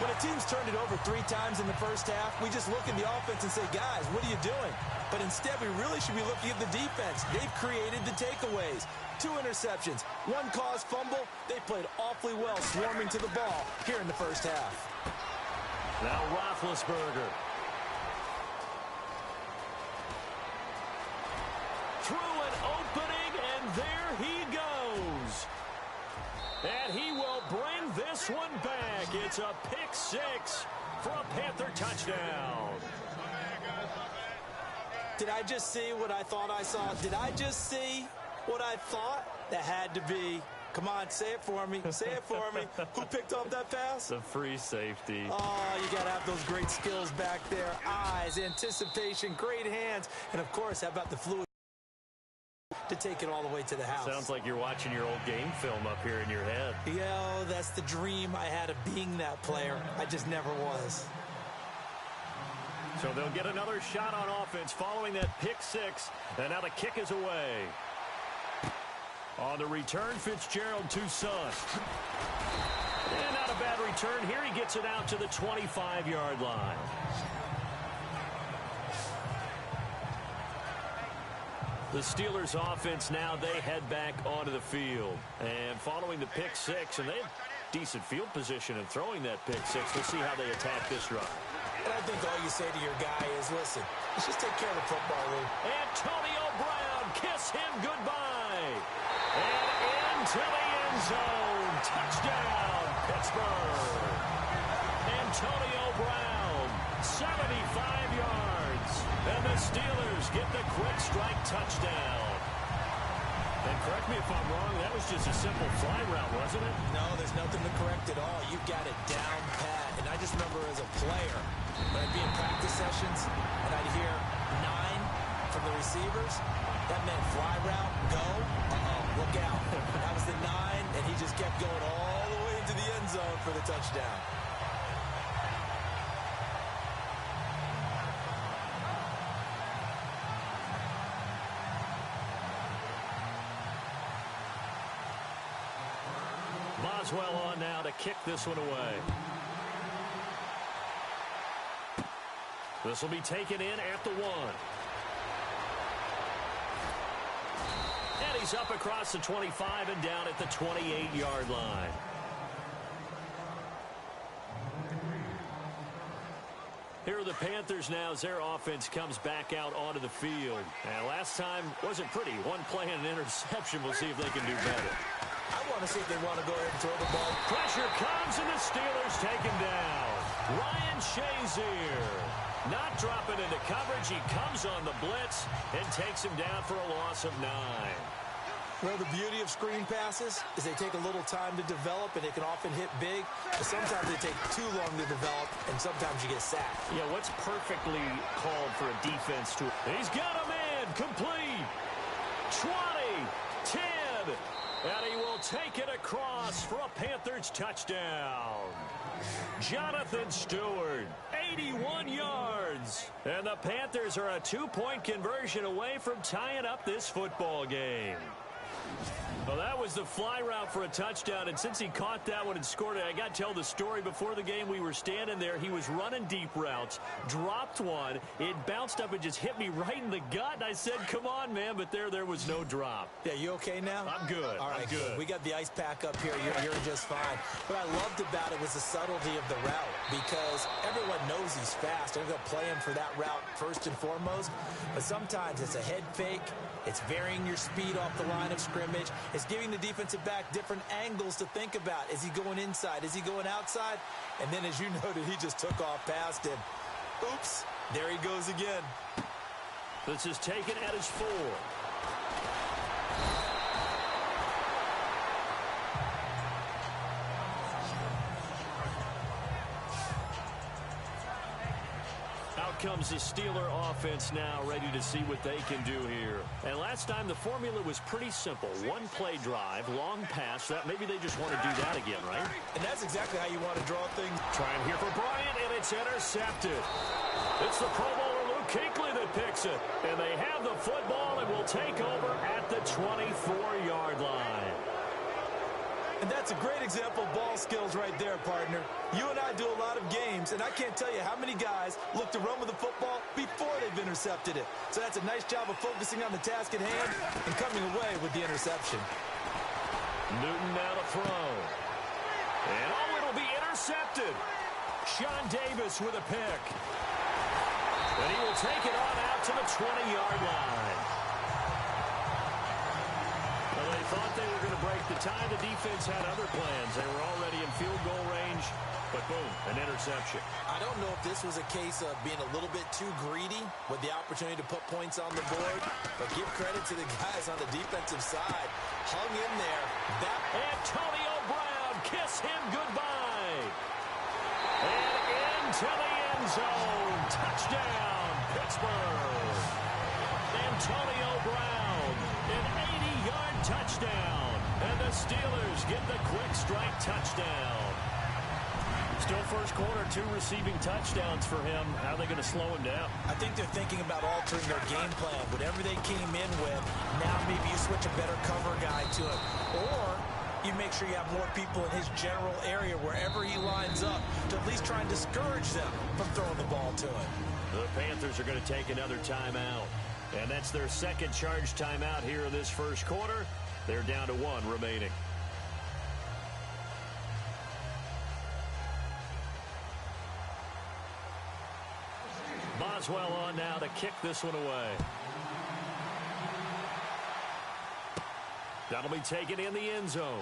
D: When a team's turned it over 3 times in the first half, we just look at the offense and say, guys, what are you doing? But instead, we really should be looking at the defense. They've created the takeaways. 2 interceptions, 1 caused fumble. They played awfully well swarming to the ball here in the first half.
C: Now Roethlisberger. Through an opening, and there he goes. And he will bring this one back. It's a pick 6 for a Panther touchdown.
D: Did I just see what I thought I saw? Did I just see what I thought? That had to be. Come on, say it for me. Say it for me. Who picked off that pass?
C: The free safety.
D: Oh, you got to have those great skills back there. Eyes, anticipation, great hands. And, of course, how about the fluid to take it all the way to the house?
C: Sounds like you're watching your old game film up here in your head.
D: Yo, that's the dream I had of being that player. I just never was.
C: So they'll get another shot on offense following that pick six. And now the kick is away. On the return, Fitzgerald to Son. And not a bad return here. He gets it out to the 25-yard line. The Steelers offense now, they head back onto the field. And following the pick six, and they have decent field position in throwing that pick six. We'll see how they attack this drive.
D: And I think all you say to your guy is, listen, let's just take care of the football, Lou.
C: Antonio Brown, kiss him goodbye. And into the end zone. Touchdown, Pittsburgh. Antonio Brown, 75 yards. And the Steelers get the quick strike touchdown. And correct me if I'm wrong, that was just a simple fly route, wasn't it?
D: No, there's nothing to correct at all. You've got it down pat. And I just remember as a player, when I'd be in practice sessions and I'd hear 9 from the receivers, that meant fly route, go, look out. That was the 9, and he just kept going all the way into the end zone for the touchdown.
C: Boswell on now to kick this one away. This will be taken in at the 1. And he's up across the 25 and down at the 28-yard line. Here are the Panthers now as their offense comes back out onto the field. And last time wasn't pretty. One play and an interception. We'll see if they can do better.
D: I want to see if they want to go ahead and throw the ball.
C: Pressure comes, and the Steelers take him down. Ryan Shazier not dropping into coverage. He comes on the blitz and takes him down for a loss of 9.
D: Well, the beauty of screen passes is they take a little time to develop, and they can often hit big. But sometimes they take too long to develop, and sometimes you get sacked.
C: Yeah, what's perfectly called for a defense to... He's got a man complete. 20, 10... And he will take it across for a Panthers touchdown. Jonathan Stewart, 81 yards. And the Panthers are a 2-point conversion away from tying up this football game. Well, that was the fly route for a touchdown, and since he caught that one and scored it, I got to tell the story. Before the game, we were standing there. He was running deep routes, dropped one. It bounced up and just hit me right in the gut, and I said, come on, man, but there was no drop.
D: Yeah, you okay now?
C: I'm good.
D: All right,
C: I'm good.
D: We got the ice pack up here. You're just fine. What I loved about it was the subtlety of the route, because everyone knows he's fast. They're going to play him for that route first and foremost, but sometimes it's a head fake. It's varying your speed off the line of scrimmage. It's giving the defensive back different angles to think about. Is he going inside? Is he going outside? And then, as you noted, he just took off past him. Oops, there he goes again.
C: This is taken at his 4. Comes the Steeler offense now, ready to see what they can do here. And last time the formula was pretty simple. One play drive, long pass. That maybe they just want to do that again, right?
D: And that's exactly how you want to draw things.
C: Trying here for Bryant, and it's intercepted. It's the Pro Bowler Luke Kuechly that picks it. And they have the football and will take over at the 24-yard line.
D: And that's a great example of ball skills right there, partner. You and I do a lot of games, and I can't tell you how many guys look to run with the football before they've intercepted it. So that's a nice job of focusing on the task at hand and coming away with the interception.
C: Newton now to throw. And it'll be intercepted. Sean Davis with a pick. And he will take it on out to the 20-yard line. Well, they thought they were going to break the tie. The defense had other plans. They were already in field goal range, but boom, an interception.
D: I don't know if this was a case of being a little bit too greedy with the opportunity to put points on the board, but give credit to the guys on the defensive side. Hung in there.
C: Antonio Brown, kiss him goodbye. And into the end zone. Touchdown, Pittsburgh. Antonio Brown, an 80-yard touchdown. And the Steelers get the quick strike touchdown. Still first quarter, 2 receiving touchdowns for him. How are they going to slow him down?
D: I think they're thinking about altering their game plan. Whatever they came in with, now maybe you switch a better cover guy to it. Or you make sure you have more people in his general area wherever he lines up to at least try and discourage them from throwing the ball to him.
C: The Panthers are going to take another timeout. And that's their second charge timeout here in this first quarter. They're down to 1 remaining. Boswell on now to kick this one away. That'll be taken in the end zone.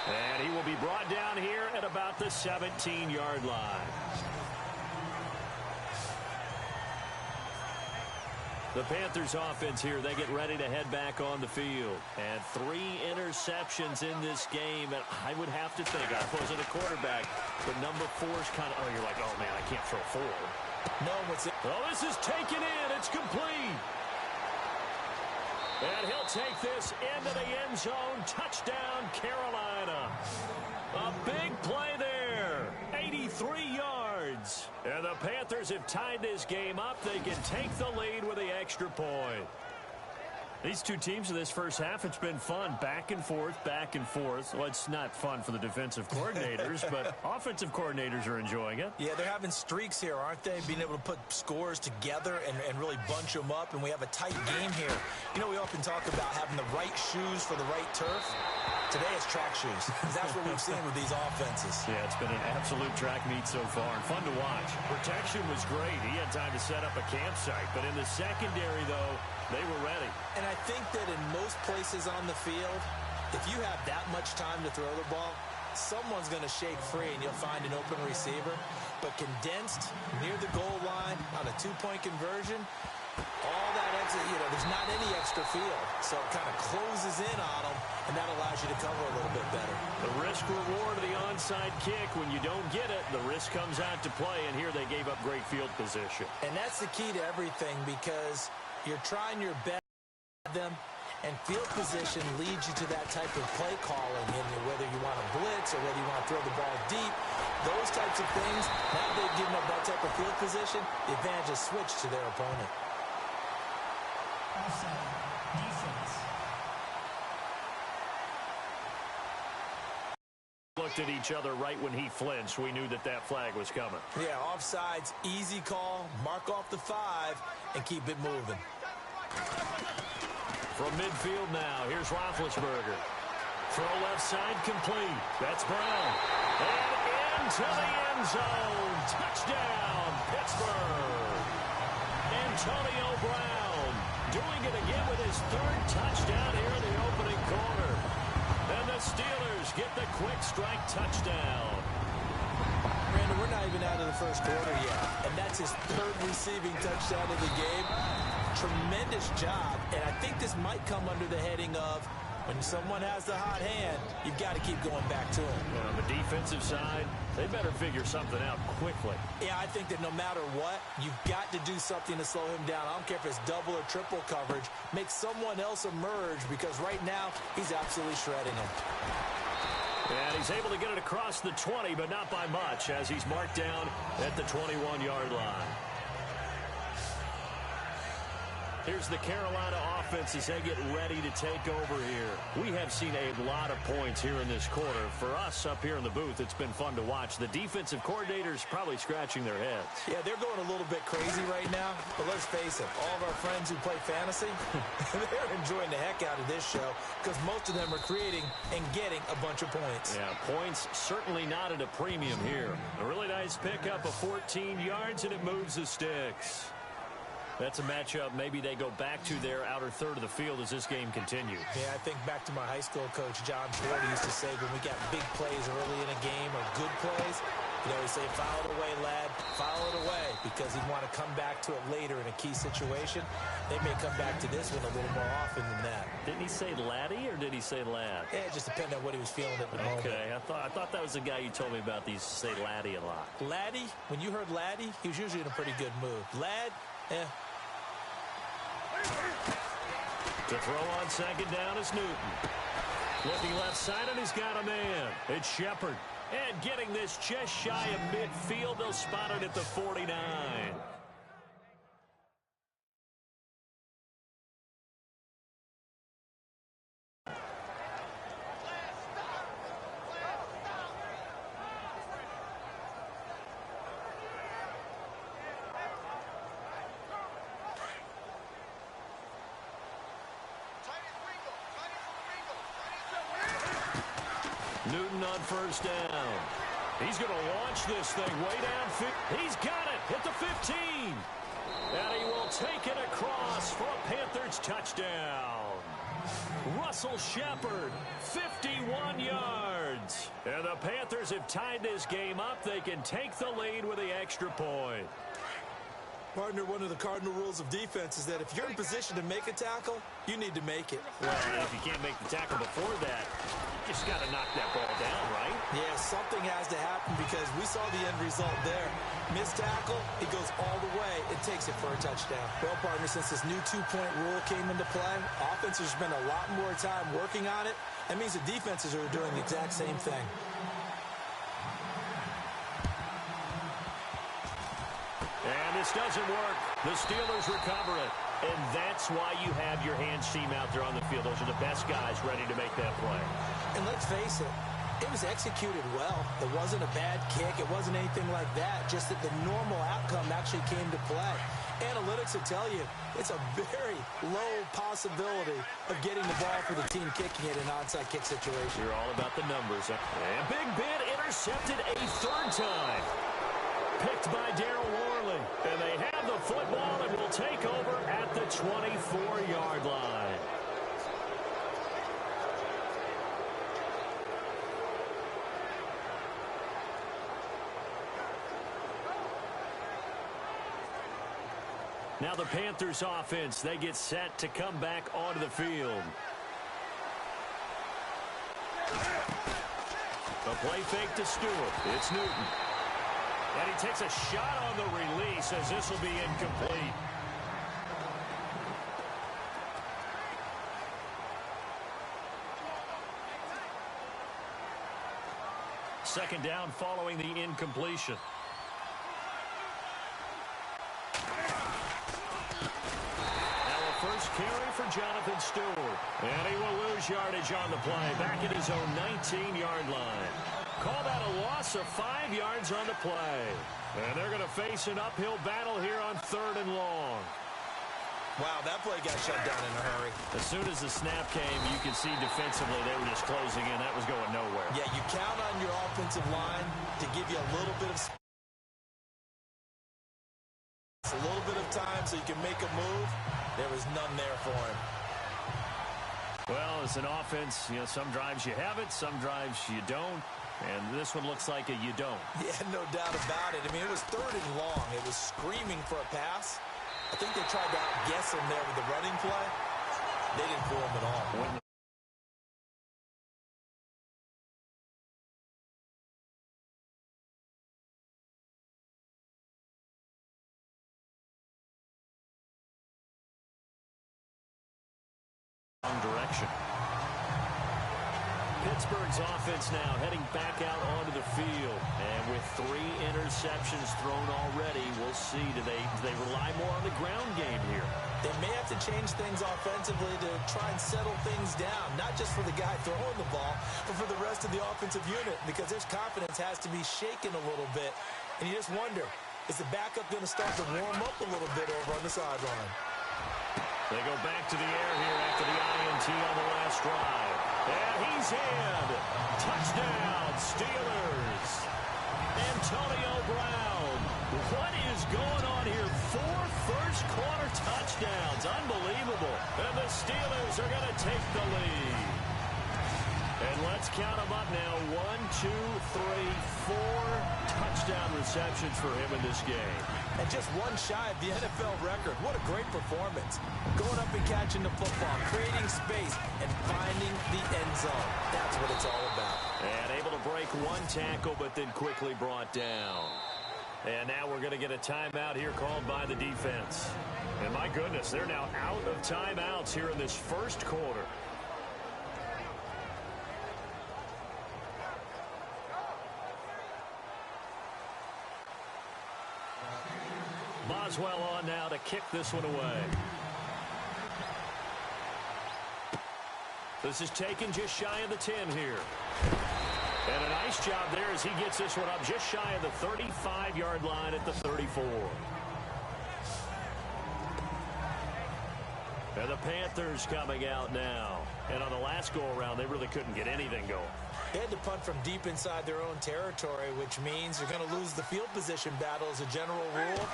C: And he will be brought down here at about the 17-yard line. The Panthers offense here, they get ready to head back on the field. And 3 interceptions in this game. And I would have to think, I wasn't a quarterback, but number 4's kind of, you're like, oh, man, I can't throw 4.
D: No, what's it?
C: Oh, this is taken in. It's complete. And he'll take this into the end zone. Touchdown, Carolina. A big play there. 83 yards. And the Panthers have tied this game up. They can take the lead with the extra point. These two teams in this first half, it's been fun. Back and forth, back and forth. Well, it's not fun for the defensive coordinators, but offensive coordinators are enjoying it.
D: Yeah, they're having streaks here, aren't they? Being able to put scores together and really bunch them up, and we have a tight game here. You know, we often talk about having the right shoes for the right turf. Today it's track shoes. That's what we've seen with these offenses.
C: Yeah, it's been an absolute track meet so far, and fun to watch. Protection was great. He had time to set up a campsite, but in the secondary, though, they were ready.
D: And I think that in most places on the field, if you have that much time to throw the ball, someone's going to shake free and you'll find an open receiver. But condensed, near the goal line, on a 2-point conversion, all that exit, there's not any extra field. So it kind of closes in on them, and that allows you to cover a little bit better.
C: The risk-reward of the onside kick, when you don't get it, the risk comes out to play, and here they gave up great field position.
D: And that's the key to everything, because you're trying your best to them, and field position leads you to that type of play calling, and whether you want to blitz or whether you want to throw the ball deep, those types of things, now they've given up that type of field position, the advantage is switched to their opponent.
F: Offside. Defense.
C: Looked at each other right when he flinched. We knew that flag was coming.
D: Yeah, offsides, easy call, mark off the 5, and keep it moving.
C: From midfield now, here's Roethlisberger. Throw left side complete. That's Brown. And into the end zone. Touchdown, Pittsburgh. Antonio Brown doing it again with his 3rd touchdown here in the opening quarter. And the Steelers get the quick strike touchdown.
D: Brandon, we're not even out of the first quarter yet, and that's his 3rd receiving touchdown of the game. Tremendous job, and I think this might come under the heading of when someone has the hot hand, you've got to keep going back to him.
C: And on the defensive side, they better figure something out quickly.
D: Yeah, I think that no matter what, you've got to do something to slow him down. I don't care if it's double or triple coverage. Make someone else emerge, because right now he's absolutely shredding him.
C: And he's able to get it across the 20, but not by much, as he's marked down at the 21-yard line. Here's the Carolina offense as they get ready to take over here. We have seen a lot of points here in this quarter. For us up here in the booth, it's been fun to watch. The defensive coordinators probably scratching their heads.
D: Yeah, they're going a little bit crazy right now, but let's face it, all of our friends who play fantasy, they're enjoying the heck out of this show, because most of them are creating and getting a bunch of points.
C: Yeah, points certainly not at a premium here. A really nice pickup of 14 yards, and it moves the sticks. That's a matchup maybe they go back to their outer third of the field as this game continues.
D: Yeah, I think back to my high school coach, John Schwartz, used to say when we got big plays early in a game or good plays, he'd say, file it away, lad, file it away, because he'd want to come back to it later in a key situation. They may come back to this one a little more often than that.
C: Didn't he say laddie or did he say lad?
D: Yeah, it just depended on what he was feeling at the moment.
C: Okay, I thought that was the guy you told me about. These say laddie a lot.
D: Laddie, when you heard laddie, he was usually in a pretty good mood. Lad,
C: To throw on second down is Newton. Looking left side, and he's got a man. It's Shepard. And getting this just shy of midfield, they'll spot it at the 49. Newton on first down. He's going to launch this thing way down. He's got it at the 15. And he will take it across for a Panthers touchdown. Russell Shepard, 51 yards. And the Panthers have tied this game up. They can take the lead with the extra point.
D: Partner, one of the cardinal rules of defense is that if you're in position to make a tackle, you need to make it.
C: Well, if you can't make the tackle before that, you just got to knock that ball down, right?
D: Yeah, something has to happen because we saw the end result there. Missed tackle, he goes all the way. It takes it for a touchdown. Well, partner, since this new two-point rule came into play, offenses spend a lot more time working on it. That means the defenses are doing the exact same thing.
C: And this doesn't work. The Steelers recover it. And that's why you have your hands team out there on the field. Those are the best guys ready to make that play.
D: And let's face it, it was executed well. It wasn't a bad kick. It wasn't anything like that. Just that the normal outcome actually came to play. Analytics will tell you it's a very low possibility of getting the ball for the team kicking it in an onside kick situation.
C: You're all about the numbers. And Big Ben intercepted a third time. Picked by Darryl Worley. And they have the football and will take over at the 24-yard line. Now the Panthers offense, they get set to come back onto the field. A play fake to Stewart. It's Newton. And he takes a shot on the release as this will be incomplete. Second down following the incompletion. Now a first carry for Jonathan Stewart. And he will lose yardage on the play. Back at his own 19-yard line. Call that a loss of 5 yards on the play. And they're going to face an uphill battle here on 3rd and long.
D: Wow, that play got shut down in a hurry.
C: As soon as the snap came, you could see defensively they were just closing in. That was going nowhere.
D: Yeah, you count on your offensive line to give you a little bit of time so you can make a move. There was none there for him.
C: Well, as an offense, you know, some drives you have it, some drives you don't. And this one looks like you don't.
D: Yeah, no doubt about it. I mean, it was 3rd and long. It was screaming for a pass. I think they tried to outguess him there with the running play. They didn't fool him at all.
C: Wrong direction. Pittsburgh's offense now heading back out onto the field. And with 3 interceptions thrown already, we'll see. Do they rely more on the ground game here?
D: They may have to change things offensively to try and settle things down. Not just for the guy throwing the ball, but for the rest of the offensive unit. Because his confidence has to be shaken a little bit. And you just wonder, is the backup going to start to warm up a little bit over on the sideline?
C: They go back to the air here after the INT on the last drive. And he's in. Touchdown, Steelers. Antonio Brown. What is going on here? 4 first-quarter touchdowns. Unbelievable. And the Steelers are going to take the lead. And let's count them up now. 1, 2, 3, 4 touchdown receptions for him in this game.
D: And just one shy of the NFL record. What a great performance. Going up and catching the football, creating space, and finding the end zone. That's what it's all about.
C: And able to break one tackle, but then quickly brought down. And now we're going to get a timeout here called by the defense. And my goodness, they're now out of timeouts here in this first quarter. Boswell on now to kick this one away. This is taken just shy of the 10 here. And a nice job there as he gets this one up just shy of the 35-yard line at the 34. And the Panthers coming out now. And on the last go-around, they really couldn't get anything going.
D: They had to punt from deep inside their own territory, which means you're going to lose the field position battle as a general rule.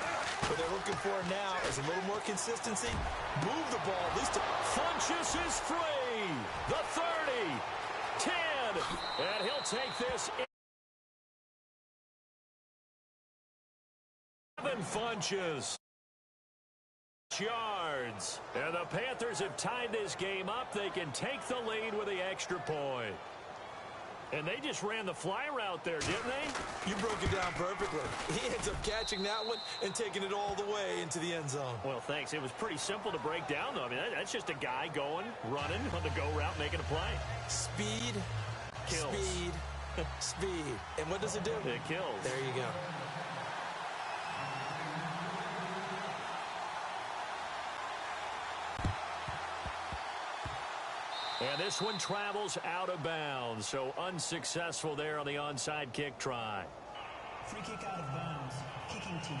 D: What they're looking for now is a little more consistency. Move the ball. At least
C: Funchess is free. The 30. 10. And he'll take this. 7 Funchess. Yards. And the Panthers have tied this game up. They can take the lead with the extra point. And they just ran the fly route there, didn't they?
D: You broke it down perfectly. He ends up catching that one and taking it all the way into the end zone.
C: Well, thanks. It was pretty simple to break down, though. I mean, that's just a guy going, running on the go route, making a play.
D: Speed,
C: kills.
D: Speed, speed. And what does it do?
C: It kills.
D: There you go.
C: And this one travels out of bounds, so unsuccessful there on the onside kick try.
F: Free kick out of bounds. Kicking team.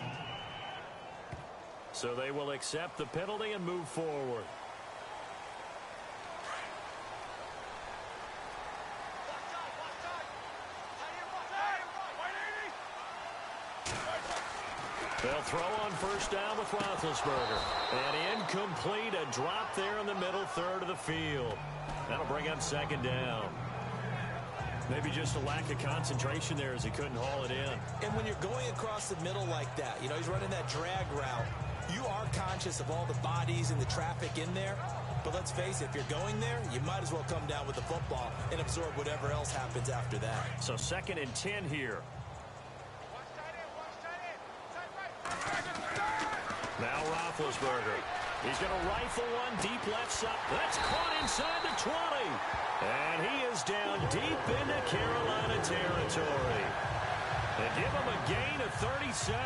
C: So they will accept the penalty and move forward. They'll throw on first down with Roethlisberger. And incomplete, a drop there in the middle third of the field. That'll bring up second down. Maybe just a lack of concentration there as he couldn't haul it in.
D: And when you're going across the middle like that, you know, he's running that drag route, you are conscious of all the bodies and the traffic in there. But let's face it, if you're going there, you might as well come down with the football and absorb whatever else happens after that.
C: So 2nd and 10 here. Now Roethlisberger. He's going to rifle one deep left side. That's caught inside the 20. And he is down deep into Carolina territory. They give him a gain of 37.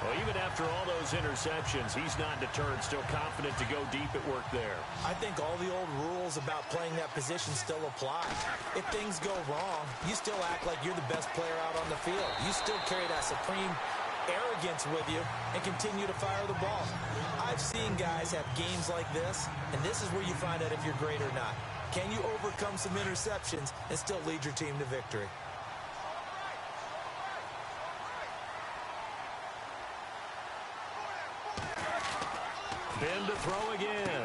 C: Well, even after all those interceptions, he's not deterred, still confident to go deep at work there.
D: I think all the old rules about playing that position still apply. If things go wrong, you still act like you're the best player out on the field. You still carry that supreme arrogance with you and continue to fire the ball. I've seen guys have games like this, and this is where you find out if you're great or not. Can you overcome some interceptions and still lead your team to victory?
C: Ben to throw again.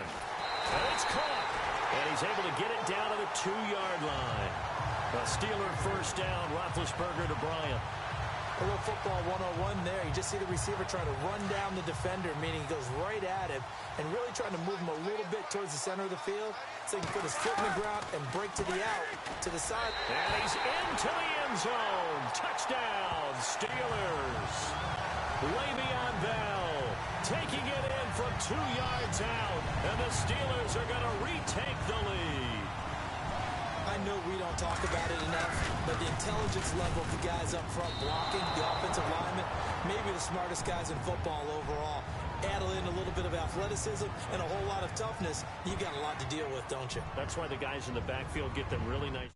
C: And it's caught. And he's able to get it down to the 2-yard line. A Steeler first down, Roethlisberger to Bryant.
D: A little football 101 there. You just see the receiver trying to run down the defender, meaning he goes right at him and really trying to move him a little bit towards the center of the field so he can put his foot in the ground and break to the out, to the side.
C: And he's into the end zone. Touchdown, Steelers. Le'Veon Bell taking it in from 2 yards out, and the Steelers are going to retake the lead.
D: I know we don't talk about it enough, but the intelligence level of the guys up front blocking, the offensive linemen, maybe the smartest guys in football overall. Add in a little bit of athleticism and a whole lot of toughness, you got a lot to deal with, don't you?
C: That's why the guys in the backfield get them really nice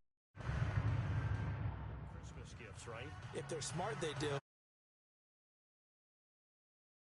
C: Christmas gifts, right?
D: If they're smart, they do.